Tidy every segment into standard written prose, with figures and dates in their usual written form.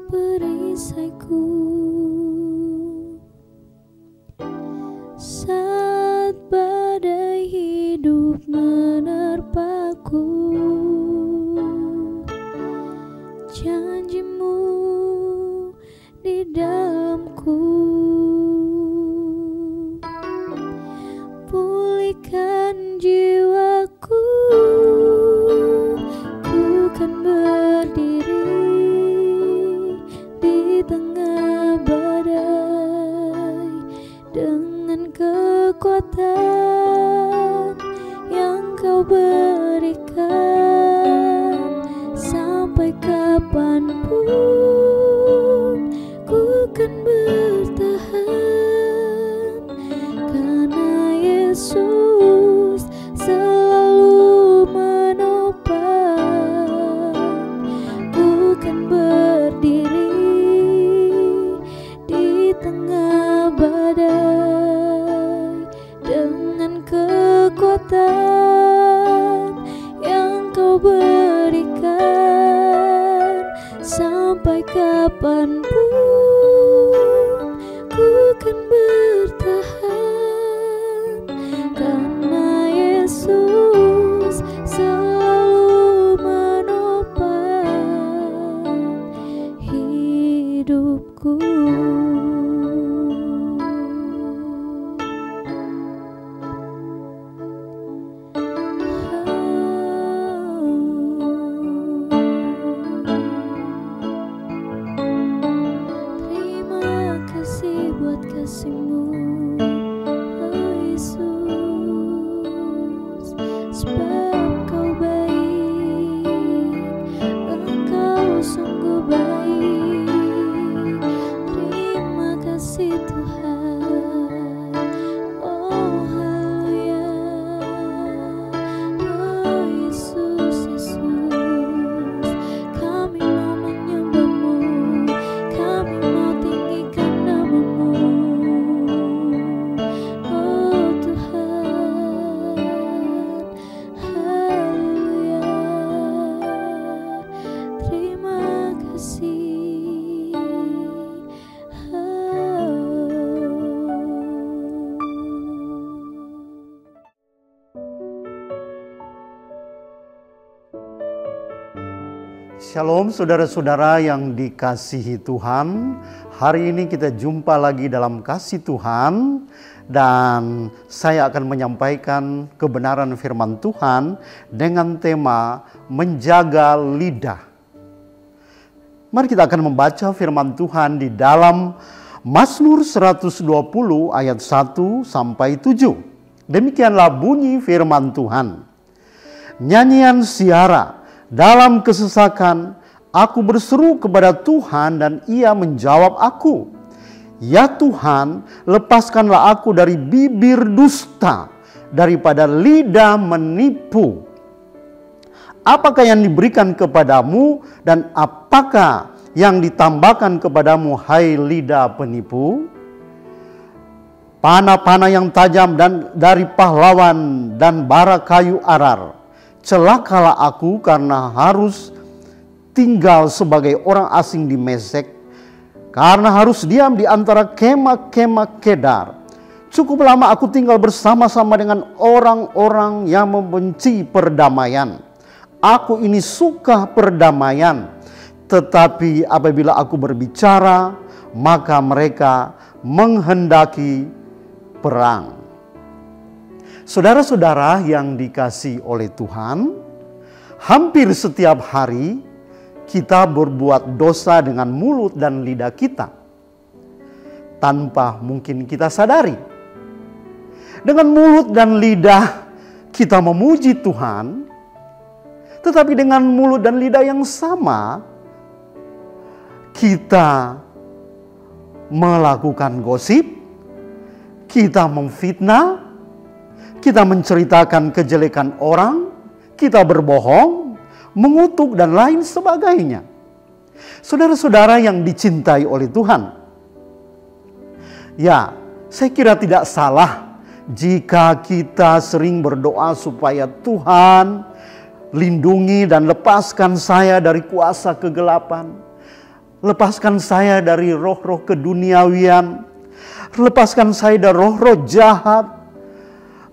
perisaiku. Saat badai hidup menerpaku, janjimu di dalamku, pulihkan jiwaku. Ku kan berdiri di tengah badai dengan kekuatan yang Kau berikan. Sampai kapanpun ku kan bertahan, karena Yesus selalu menopang. Ku kan berdiri di tengah badai dengan kekuatan yang Kau berikan. Sampai kapanpun ku kan bertahan, karena Yesus selalu menopang hidupku. Terima kasih buat kasih-Mu, oh Yesus, sebab Kau baik, Engkau sungguh baik. Terima kasih Tuhan, oh haleluya, oh Yesus, Yesus. Kami mau menyembah-Mu, kami mau tinggikan nama-Mu, oh Tuhan, haleluya. Terima kasih. Shalom saudara-saudara yang dikasihi Tuhan. Hari ini kita jumpa lagi dalam kasih Tuhan, dan saya akan menyampaikan kebenaran firman Tuhan dengan tema menjaga lidah. Mari kita akan membaca firman Tuhan di dalam Mazmur 120 ayat 1 sampai 7. Demikianlah bunyi firman Tuhan. Nyanyian siara dalam kesesakan, aku berseru kepada Tuhan dan Ia menjawab aku. Ya Tuhan, lepaskanlah aku dari bibir dusta, daripada lidah menipu. Apakah yang diberikan kepadamu dan apakah yang ditambahkan kepadamu, hai lidah penipu? Panah-panah yang tajam dan dari pahlawan dan bara kayu arar. Celakalah aku karena harus tinggal sebagai orang asing di Mesek, karena harus diam di antara kemah-kemah Kedar. Cukup lama aku tinggal bersama-sama dengan orang-orang yang membenci perdamaian. Aku ini suka perdamaian, tetapi apabila aku berbicara, maka mereka menghendaki perang. Saudara-saudara yang dikasihi oleh Tuhan, hampir setiap hari kita berbuat dosa dengan mulut dan lidah kita tanpa mungkin kita sadari. Dengan mulut dan lidah kita memuji Tuhan, tetapi dengan mulut dan lidah yang sama kita melakukan gosip, kita memfitnah, kita menceritakan kejelekan orang, kita berbohong, mengutuk dan lain sebagainya. Saudara-saudara yang dicintai oleh Tuhan, ya, saya kira tidak salah jika kita sering berdoa supaya Tuhan lindungi dan lepaskan saya dari kuasa kegelapan. Lepaskan saya dari roh-roh keduniawian. Lepaskan saya dari roh-roh jahat.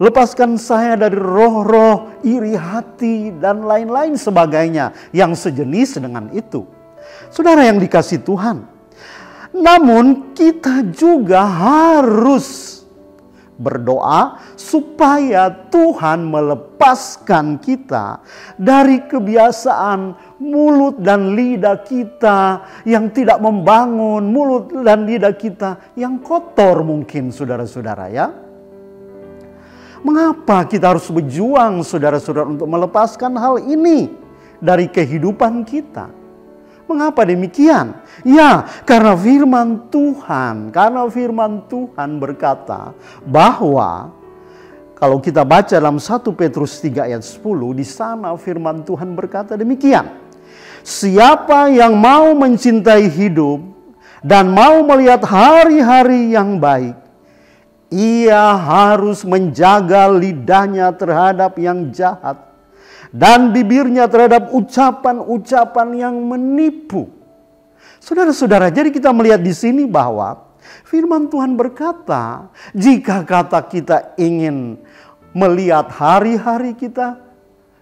Lepaskan saya dari roh-roh iri hati dan lain-lain sebagainya yang sejenis dengan itu. Saudara yang dikasihi Tuhan. Namun kita juga harus berdoa supaya Tuhan melepaskan kita dari kebiasaan mulut dan lidah kita yang tidak membangun, mulut dan lidah kita yang kotor mungkin saudara-saudara ya. Mengapa kita harus berjuang saudara-saudara untuk melepaskan hal ini dari kehidupan kita? Mengapa demikian? Ya, karena firman Tuhan berkata bahwa kalau kita baca dalam 1 Petrus 3 ayat 10, di sana firman Tuhan berkata demikian. Siapa yang mau mencintai hidup dan mau melihat hari-hari yang baik, ia harus menjaga lidahnya terhadap yang jahat dan bibirnya terhadap ucapan-ucapan yang menipu. Saudara-saudara, jadi kita melihat di sini bahwa firman Tuhan berkata, jika kata kita ingin melihat hari-hari kita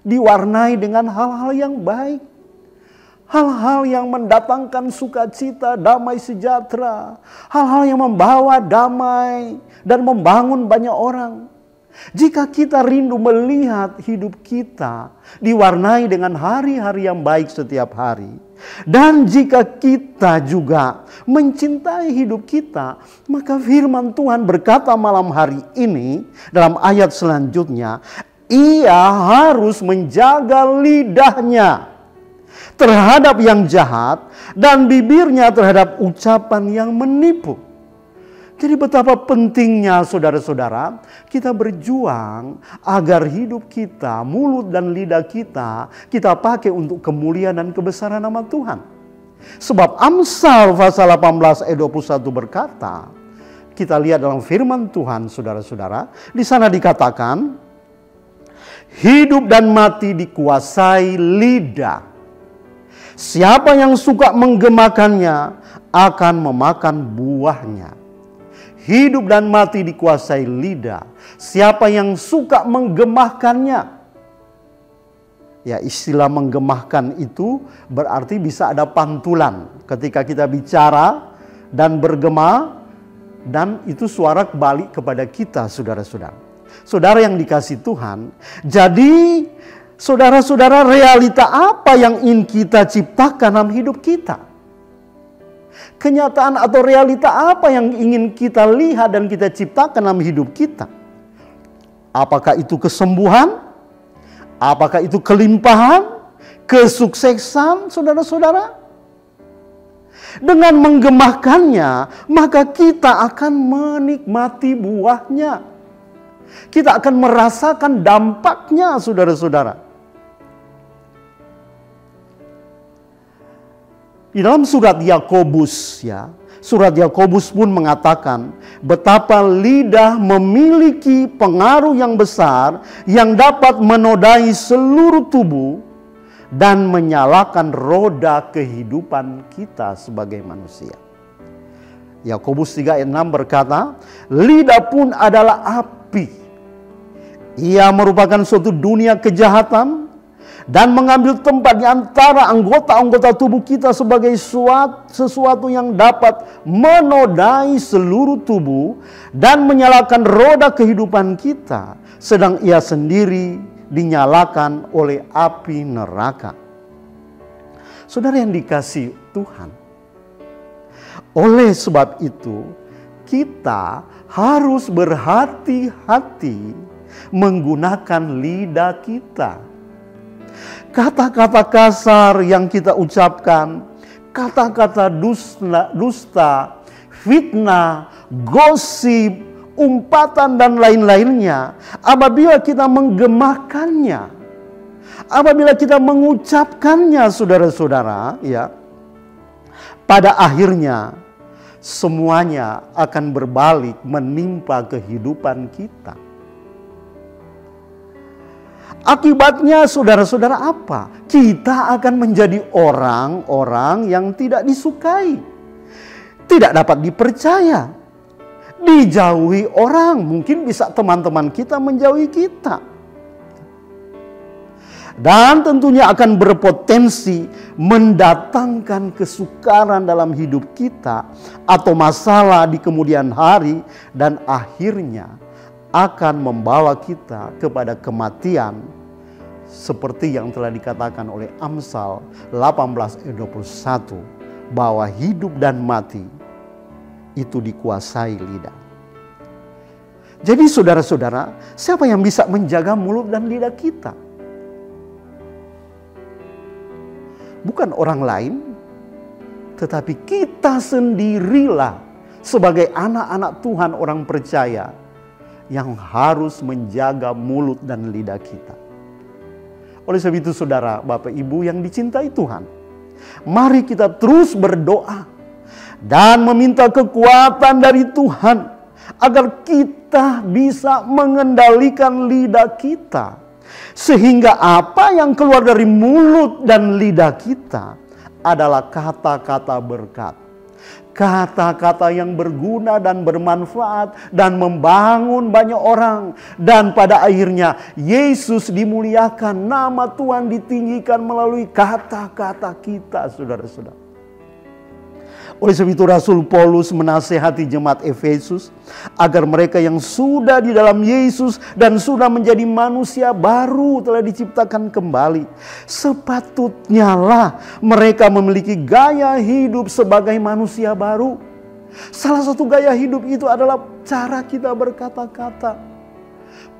diwarnai dengan hal-hal yang baik, hal-hal yang mendatangkan sukacita, damai sejahtera, hal-hal yang membawa damai dan membangun banyak orang. Jika kita rindu melihat hidup kita diwarnai dengan hari-hari yang baik setiap hari, dan jika kita juga mencintai hidup kita, maka firman Tuhan berkata malam hari ini dalam ayat selanjutnya, ia harus menjaga lidahnya terhadap yang jahat dan bibirnya terhadap ucapan yang menipu. Jadi betapa pentingnya saudara-saudara kita berjuang agar hidup kita, mulut dan lidah kita pakai untuk kemuliaan dan kebesaran nama Tuhan. Sebab Amsal pasal 18 ayat 21 berkata, kita lihat dalam firman Tuhan saudara-saudara, di sana dikatakan, hidup dan mati dikuasai lidah. Siapa yang suka menggemakannya akan memakan buahnya. Hidup dan mati dikuasai lidah. Siapa yang suka menggemahkannya. Ya, istilah menggemahkan itu berarti bisa ada pantulan. Ketika kita bicara dan bergema, dan itu suara balik kepada kita saudara-saudara. Saudara yang dikasihi Tuhan. Jadi saudara-saudara, realita apa yang ingin kita ciptakan dalam hidup kita? Kenyataan atau realita apa yang ingin kita lihat dan kita ciptakan dalam hidup kita? Apakah itu kesembuhan? Apakah itu kelimpahan? Kesuksesan, saudara-saudara? Dengan menggemahkannya, maka kita akan menikmati buahnya. Kita akan merasakan dampaknya, saudara-saudara. Di dalam surat Yakobus ya, surat Yakobus pun mengatakan betapa lidah memiliki pengaruh yang besar yang dapat menodai seluruh tubuh dan menyalakan roda kehidupan kita sebagai manusia. Yakobus 3 ayat 6 berkata, lidah pun adalah api. Ia merupakan suatu dunia kejahatan dan mengambil tempat di antara anggota-anggota tubuh kita sebagai sesuatu yang dapat menodai seluruh tubuh dan menyalakan roda kehidupan kita, sedang ia sendiri dinyalakan oleh api neraka. Saudara yang dikasihi Tuhan, oleh sebab itu kita harus berhati-hati menggunakan lidah kita. Kata-kata kasar yang kita ucapkan, kata-kata dusta, fitnah, gosip, umpatan dan lain-lainnya, apabila kita menggemahkannya, apabila kita mengucapkannya saudara-saudara, ya, pada akhirnya semuanya akan berbalik menimpa kehidupan kita. Akibatnya saudara-saudara apa? Kita akan menjadi orang-orang yang tidak disukai, tidak dapat dipercaya, dijauhi orang. Mungkin bisa teman-teman kita menjauhi kita. Dan tentunya akan berpotensi mendatangkan kesukaran dalam hidup kita atau masalah di kemudian hari, dan akhirnya akan membawa kita kepada kematian seperti yang telah dikatakan oleh Amsal 18 ayat 21 bahwa hidup dan mati itu dikuasai lidah. Jadi saudara-saudara, siapa yang bisa menjaga mulut dan lidah kita? Bukan orang lain, tetapi kita sendirilah sebagai anak-anak Tuhan, orang percaya, yang harus menjaga mulut dan lidah kita. Oleh sebab itu saudara, Bapak Ibu yang dicintai Tuhan, mari kita terus berdoa dan meminta kekuatan dari Tuhan agar kita bisa mengendalikan lidah kita. Sehingga apa yang keluar dari mulut dan lidah kita adalah kata-kata berkat. Kata-kata yang berguna dan bermanfaat dan membangun banyak orang. Dan pada akhirnya Yesus dimuliakan, nama Tuhan ditinggikan melalui kata-kata kita, saudara-saudara. Oleh sebab itu Rasul Paulus menasihati jemaat Efesus agar mereka yang sudah di dalam Yesus dan sudah menjadi manusia baru, telah diciptakan kembali, sepatutnya lah mereka memiliki gaya hidup sebagai manusia baru. Salah satu gaya hidup itu adalah cara kita berkata-kata.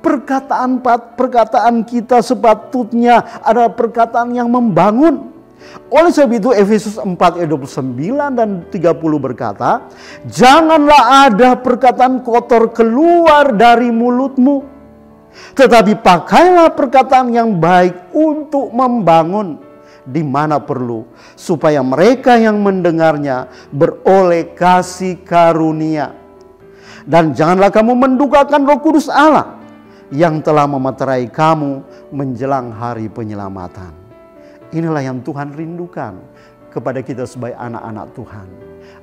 Perkataan kita sepatutnya adalah perkataan yang membangun. Oleh sebab itu Efesus 4 ayat 29 dan 30 berkata, janganlah ada perkataan kotor keluar dari mulutmu, tetapi pakailah perkataan yang baik untuk membangun di mana perlu, supaya mereka yang mendengarnya beroleh kasih karunia. Dan janganlah kamu mendukakan Roh Kudus Allah yang telah memeterai kamu menjelang hari penyelamatan. Inilah yang Tuhan rindukan kepada kita sebagai anak-anak Tuhan.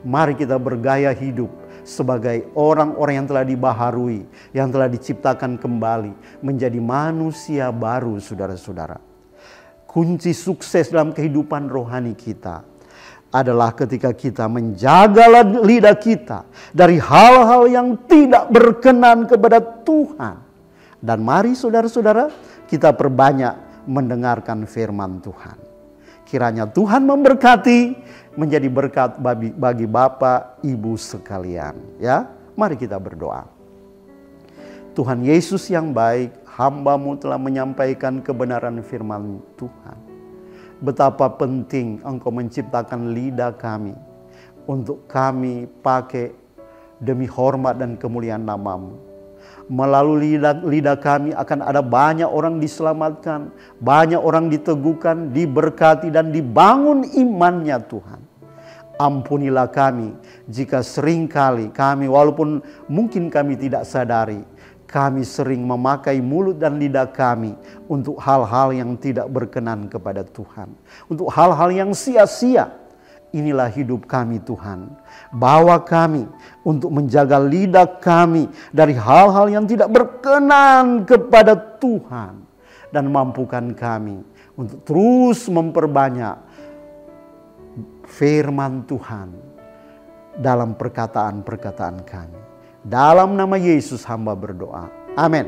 Mari kita bergaya hidup sebagai orang-orang yang telah dibaharui, yang telah diciptakan kembali menjadi manusia baru, saudara-saudara. Kunci sukses dalam kehidupan rohani kita adalah ketika kita menjaga lidah kita dari hal-hal yang tidak berkenan kepada Tuhan. Dan mari saudara-saudara, kita perbanyak mendengarkan firman Tuhan. Kiranya Tuhan memberkati, menjadi berkat bagi Bapak Ibu sekalian. Ya, mari kita berdoa. Tuhan Yesus yang baik, hamba-Mu telah menyampaikan kebenaran firman Tuhan. Betapa penting Engkau menciptakan lidah kami untuk kami pakai demi hormat dan kemuliaan nama-Mu. Melalui lidah kami akan ada banyak orang diselamatkan, banyak orang diteguhkan, diberkati dan dibangun imannya Tuhan. Ampunilah kami jika seringkali kami, walaupun mungkin kami tidak sadari, kami sering memakai mulut dan lidah kami untuk hal-hal yang tidak berkenan kepada Tuhan, untuk hal-hal yang sia-sia. Inilah hidup kami Tuhan. Bawa kami untuk menjaga lidah kami dari hal-hal yang tidak berkenan kepada Tuhan. Dan mampukan kami untuk terus memperbanyak firman Tuhan dalam perkataan-perkataan kami. Dalam nama Yesus hamba berdoa. Amin.